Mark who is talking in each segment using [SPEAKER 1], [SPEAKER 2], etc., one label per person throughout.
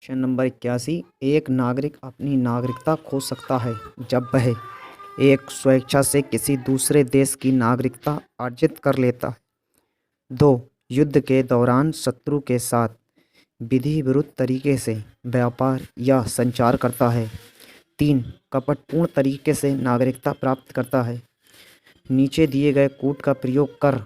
[SPEAKER 1] Question number 81। एक नागरिक अपनी नागरिकता खो सकता है जब वह एक स्वेच्छा से किसी दूसरे देश की नागरिकता अर्जित कर लेता है। दो, युद्ध के दौरान शत्रु के साथ विधि विरुद्ध तरीके से व्यापार या संचार करता है। तीन, कपटपूर्ण तरीके से नागरिकता प्राप्त करता है। नीचे दिए गए कूट का प्रयोग कर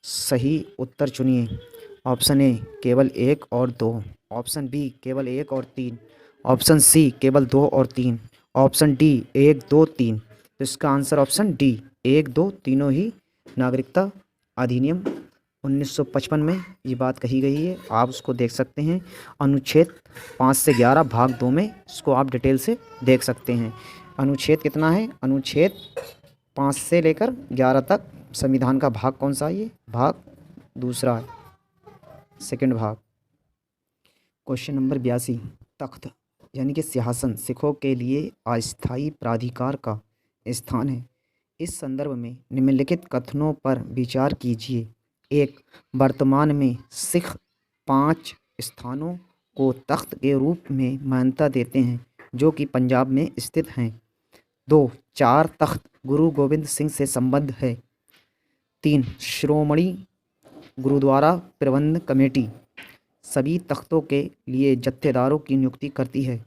[SPEAKER 1] सही उत्तर चुनिए। ऑप्शन ए केवल एक और दो, ऑप्शन बी केवल एक और तीन, ऑप्शन सी केवल दो और तीन, ऑप्शन डी एक दो तीन। तो इसका आंसर ऑप्शन डी एक दो तीनों ही नागरिकता अधिनियम 1955 में ये बात कही गई है। आप उसको देख सकते हैं अनुच्छेद 5 से 11 भाग 2 में, इसको आप डिटेल से देख सकते हैं। अनुच्छेद कितना है? अनुच्छेद 5 से लेकर 11 तक। संविधान का भाग कौन सा है? ये भाग दूसरा है, सेकंड भाग। Question number 82। तख्त यानी कि सिंहासन सिखों के लिए अस्थायी प्राधिकार का स्थान है। इस संदर्भ में निम्नलिखित कथनों पर विचार कीजिए। एक, वर्तमान में सिख 5 स्थानों को तख्त के रूप में मान्यता देते हैं जो कि पंजाब में स्थित हैं। 2, 4 तख्त गुरु गोविंद सिंह से संबद्ध है। 3, श्रोमणी गुरुद्वारा प्रबंधन कमेटी सभी तख्तों के लिए जत्थेदारों की नियुक्ति करती है।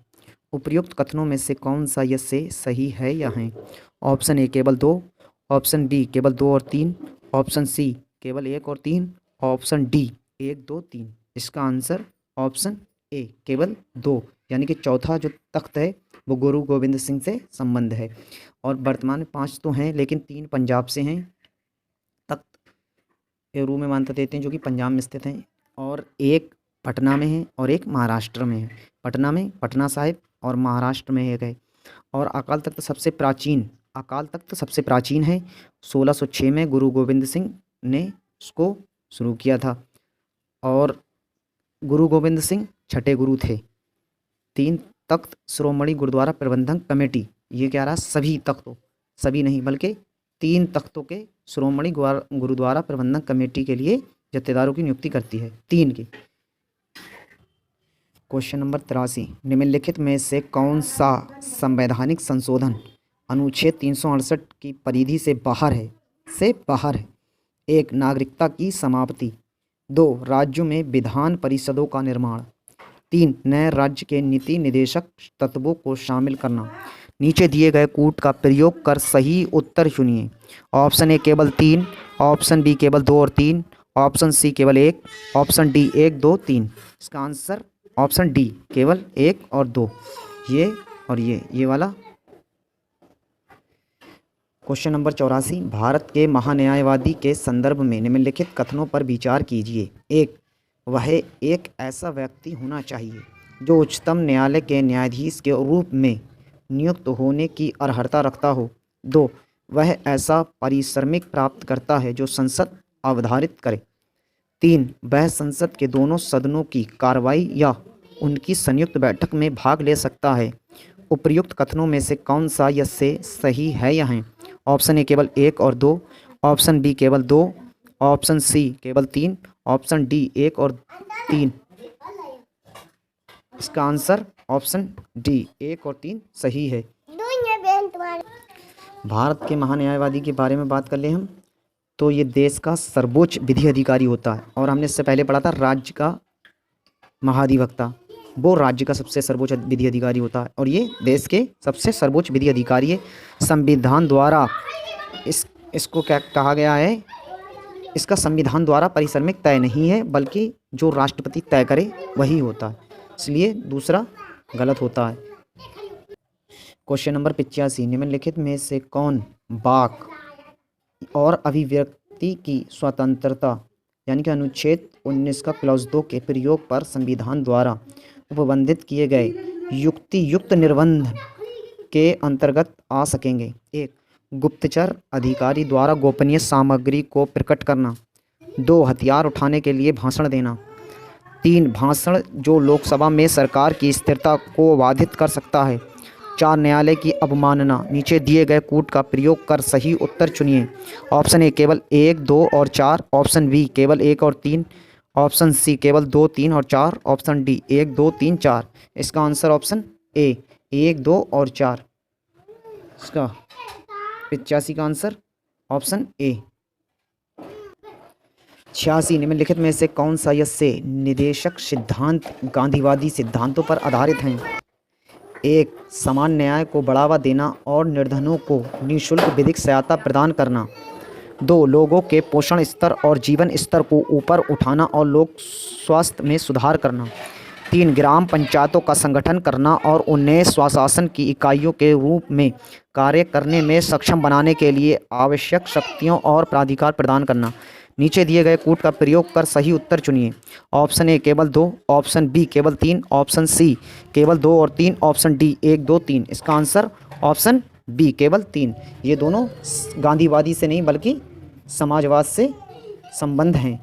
[SPEAKER 1] उपर्युक्त कथनों में से कौन सा यह से सही है या है? ऑप्शन ए केवल 2, ऑप्शन बी केवल 2 और 3, ऑप्शन सी केवल 1 और 3, ऑप्शन डी 1 2 3। इसका आंसर ऑप्शन ए केवल 2 यानी कि चौथा जो तख्त है वो गुरु गोविंद सिंह से संबंध है। और वर्तमान में 5 तो हैं लेकिन 3 पंजाब से हैं, तख्त के रूप में मान्यता देते हैं जो कि पंजाब में स्थित हैं, और एक पटना में है और एक महाराष्ट्र में है। पटना में पटना साहिब और महाराष्ट्र में एक है। और अकाल तख्त सबसे प्राचीन है। 1606 में गुरु गोविंद सिंह ने उसको शुरू किया था और गुरु गोविंद सिंह छठे गुरु थे। 3 तख्त श्रोमणी गुरुद्वारा प्रबंधन कमेटी, ये क्या रहा? सभी तख्तों, सभी नहीं बल्कि 3 तख्तों के श्रोमणी गुरुद्वारा प्रबंधन कमेटी के लिए जत्थेदारों की नियुक्ति करती है, 3 की। Question number 83। निम्नलिखित में से कौन सा संवैधानिक संशोधन अनुच्छेद 368 की परिधि से बाहर है? एक, नागरिकता की समाप्ति। 2, राज्यों में विधान परिषदों का निर्माण। 3, नए राज्य के नीति निदेशक तत्वों को शामिल करना। नीचे दिए गए कूट का प्रयोग कर सही उत्तर चुनिए। ऑप्शन ए केवल 3, ऑप्शन बी केवल 2 और 3, ऑप्शन सी केवल 1, ऑप्शन डी 1 2 3। इसका आंसर ऑप्शन डी केवल 1 और 2, ये और ये वाला। Question number 84। भारत के महान्यायवादी के संदर्भ में निम्नलिखित कथनों पर विचार कीजिए। 1, वह एक ऐसा व्यक्ति होना चाहिए जो उच्चतम न्यायालय के न्यायाधीश के रूप में नियुक्त होने की अर्हता रखता हो। 2, वह ऐसा पारिश्रमिक प्राप्त करता है जो संसद अवधारित करे। 3, वह संसद के दोनों सदनों की कार्रवाई या उनकी संयुक्त बैठक में भाग ले सकता है। उपर्युक्त कथनों में से कौन सा यह से सही है या है? ऑप्शन ए केवल 1 और 2, ऑप्शन बी केवल 2, ऑप्शन सी केवल 3, ऑप्शन डी 1 और 3। इसका आंसर ऑप्शन डी 1 और 3 सही है। भारत के महान्यायवादी के बारे में बात कर ले हम, तो ये देश का सर्वोच्च विधि अधिकारी होता है। और हमने इससे पहले पढ़ा था राज्य का महाधिवक्ता, वो राज्य का सबसे सर्वोच्च विधि अधिकारी होता है और ये देश के सबसे सर्वोच्च विधि अधिकारी है। संविधान द्वारा इसको क्या कहा गया है? इसका संविधान द्वारा पारिश्रमिक तय नहीं है बल्कि जो राष्ट्रपति तय करे वही होता है, इसलिए दूसरा गलत होता है। Question number 85। निम्नलिखित में से कौन वाक और अभिव्यक्ति की स्वतंत्रता यानी कि अनुच्छेद 19 का क्लॉज 2 के प्रयोग पर संविधान द्वारा उपबंधित किए गए युक्तियुक्त निर्बंध के अंतर्गत आ सकेंगे? 1, गुप्तचर अधिकारी द्वारा गोपनीय सामग्री को प्रकट करना। 2, हथियार उठाने के लिए भाषण देना। 3, भाषण जो लोकसभा में सरकार की स्थिरता को बाधित कर सकता है। 4, न्यायालय की अवमानना। नीचे दिए गए कूट का प्रयोग कर सही उत्तर चुनिए। ऑप्शन ए केवल 1 2 और 4, ऑप्शन बी केवल 1 और 3, ऑप्शन सी केवल 2, 3 और 4, ऑप्शन डी 1, 2, 3, 4। इसका आंसर ऑप्शन ए 1, 2 और 4। इसका 85 का आंसर ऑप्शन ए। 86 निम्नलिखित में से कौन सा से निदेशक सिद्धांत गांधीवादी सिद्धांतों पर आधारित हैं? 1. समान न्याय को बढ़ावा देना और निर्धनों को निःशुल्क विधिक सहायता प्रदान करना। 2. लोगों के पोषण स्तर और जीवन स्तर को ऊपर उठाना और लोक स्वास्थ्य में सुधार करना। 3. ग्राम पंचायतों का संगठन करना और उन्हें स्वशासन की इकाइयों के रूप में कार्य करने में सक्षम बनाने के लिए आवश्यक शक्तियों और प्राधिकार प्रदान करना। नीचे दिए गए कूट का प्रयोग कर सही उत्तर चुनिए। ऑप्शन ए केवल 2, ऑप्शन बी केवल 3, ऑप्शन सी केवल 2 और 3, ऑप्शन डी 1, 2, 3। इसका आंसर ऑप्शन बी केवल 3। ये दोनों गांधीवादी से नहीं बल्कि समाजवाद से संबंध हैं।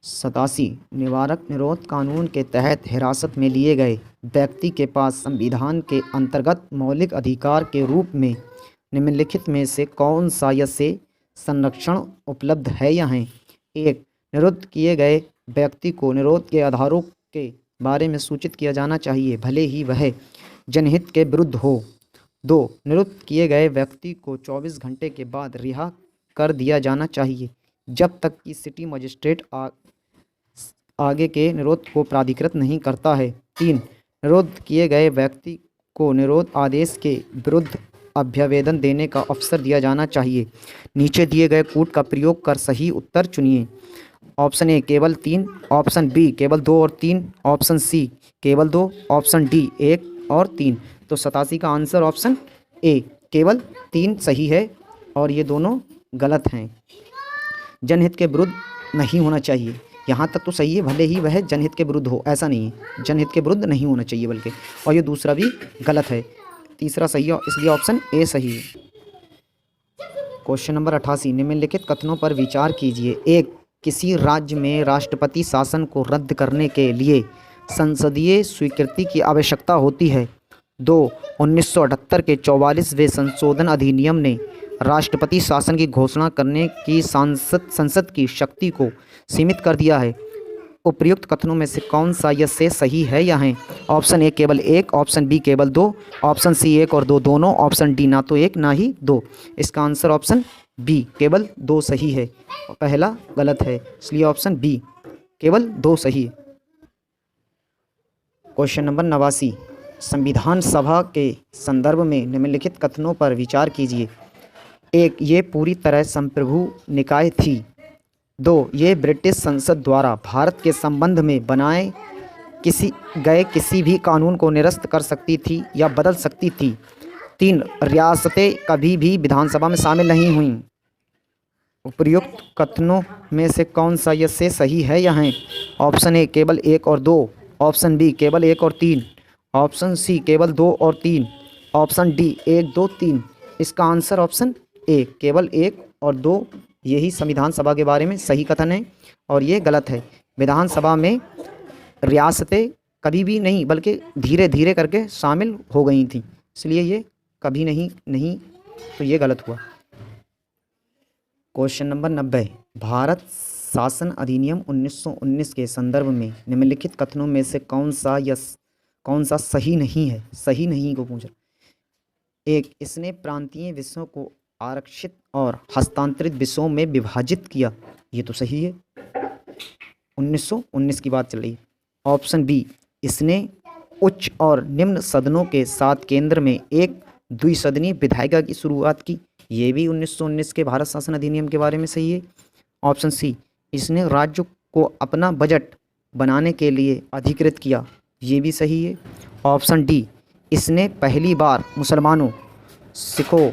[SPEAKER 1] 87 निवारक निरोध कानून के तहत हिरासत में लिए गए व्यक्ति के पास संविधान के अंतर्गत मौलिक अधिकार के रूप में निम्नलिखित में से कौन सा से संरक्षण उपलब्ध है या हैं? 1. निरुद्ध किए गए व्यक्ति को निरोध के आधारों के बारे में सूचित किया जाना चाहिए भले ही वह जनहित के विरुद्ध हो। 2. निरुद्ध किए गए व्यक्ति को 24 घंटे के बाद रिहा कर दिया जाना चाहिए जब तक कि सिटी मजिस्ट्रेट आगे के निरोध को प्राधिकृत नहीं करता है। 3. निरोध किए गए व्यक्ति को निरोध आदेश के विरुद्ध अभ्यवेदन देने का अवसर दिया जाना चाहिए। नीचे दिए गए कूट का प्रयोग कर सही उत्तर चुनिए। ऑप्शन ए केवल 3, ऑप्शन बी केवल 2 और 3, ऑप्शन सी केवल 2, ऑप्शन डी 1 और 3। तो 87 का आंसर ऑप्शन ए केवल 3 सही है और ये दोनों गलत हैं। जनहित के विरुद्ध नहीं होना चाहिए, यहाँ तक तो सही है, भले ही वह जनहित के विरुद्ध हो, ऐसा नहीं है, जनहित के विरुद्ध नहीं होना चाहिए बल्कि। और ये दूसरा भी गलत है, तीसरा सही है, इसलिए ऑप्शन ए सही है। क्वेश्चन नंबर 88 निम्नलिखित कथनों पर विचार कीजिए। 1. किसी राज्य में राष्ट्रपति शासन को रद्द करने के लिए संसदीय स्वीकृति की आवश्यकता होती है। 2. 1978 के 44वें संशोधन अधिनियम ने राष्ट्रपति शासन की घोषणा करने की संसद की शक्ति को सीमित कर दिया है। उपर्युक्त कथनों में से कौन सा से सही है या हैं? ऑप्शन ए केवल 1, ऑप्शन बी केवल 2, ऑप्शन सी 1 और 2 दोनों, ऑप्शन डी ना तो 1 ना ही 2। इसका आंसर ऑप्शन बी केवल 2 सही है, पहला गलत है, इसलिए ऑप्शन बी केवल 2 सही है। क्वेश्चन नंबर 89 संविधान सभा के संदर्भ में निम्नलिखित कथनों पर विचार कीजिए। 1. ये पूरी तरह संप्रभु निकाय थी। 2. ये ब्रिटिश संसद द्वारा भारत के संबंध में बनाए किसी भी कानून को निरस्त कर सकती थी या बदल सकती थी। 3. रियासतें कभी भी विधानसभा में शामिल नहीं हुईं। उपर्युक्त कथनों में से कौन सा से सही है या हैं? ऑप्शन ए केवल 1 और 2, ऑप्शन बी केवल 1 और 3, ऑप्शन सी केवल 2 और 3, ऑप्शन डी 1, 2, 3। इसका आंसर ऑप्शन ए केवल 1 और 2 यही संविधान सभा के बारे में सही कथन है और ये गलत है। विधानसभा में रियासतें कभी भी नहीं बल्कि धीरे धीरे करके शामिल हो गई थी, इसलिए ये कभी नहीं तो ये गलत हुआ। क्वेश्चन नंबर 90 भारत शासन अधिनियम 1919 के संदर्भ में निम्नलिखित कथनों में से कौन सा सही नहीं है? सही नहीं को पूछ रहा। 1. इसने प्रांतीय विषयों को आरक्षित और हस्तांतरित विषयों में विभाजित किया, ये तो सही है, 1919 की बात चल रही है। ऑप्शन बी इसने उच्च और निम्न सदनों के साथ केंद्र में एक द्विसदनीय विधायिका की शुरुआत की, ये भी 1919 के भारत शासन अधिनियम के बारे में सही है। ऑप्शन सी इसने राज्य को अपना बजट बनाने के लिए अधिकृत किया, ये भी सही है। ऑप्शन डी इसने पहली बार मुसलमानों, सिखों,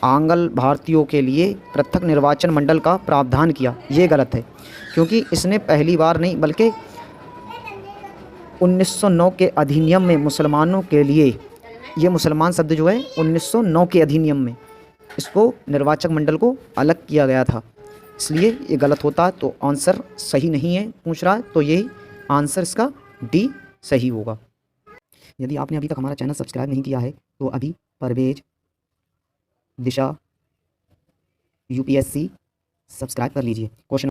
[SPEAKER 1] आंग्ल भारतीयों के लिए पृथक निर्वाचन मंडल का प्रावधान किया, ये गलत है, क्योंकि इसने पहली बार नहीं बल्कि 1909 के अधिनियम में मुसलमानों के लिए, ये मुसलमान शब्द जो है 1909 के अधिनियम में इसको निर्वाचक मंडल को अलग किया गया था, इसलिए ये गलत होता है। तो आंसर सही नहीं है पूछ रहा है, तो यही आंसर इसका डी सही होगा। यदि आपने अभी तक हमारा चैनल सब्सक्राइब नहीं किया है तो अभी परवेज दिशा UPSC सब्सक्राइब कर लीजिए। क्वेश्चन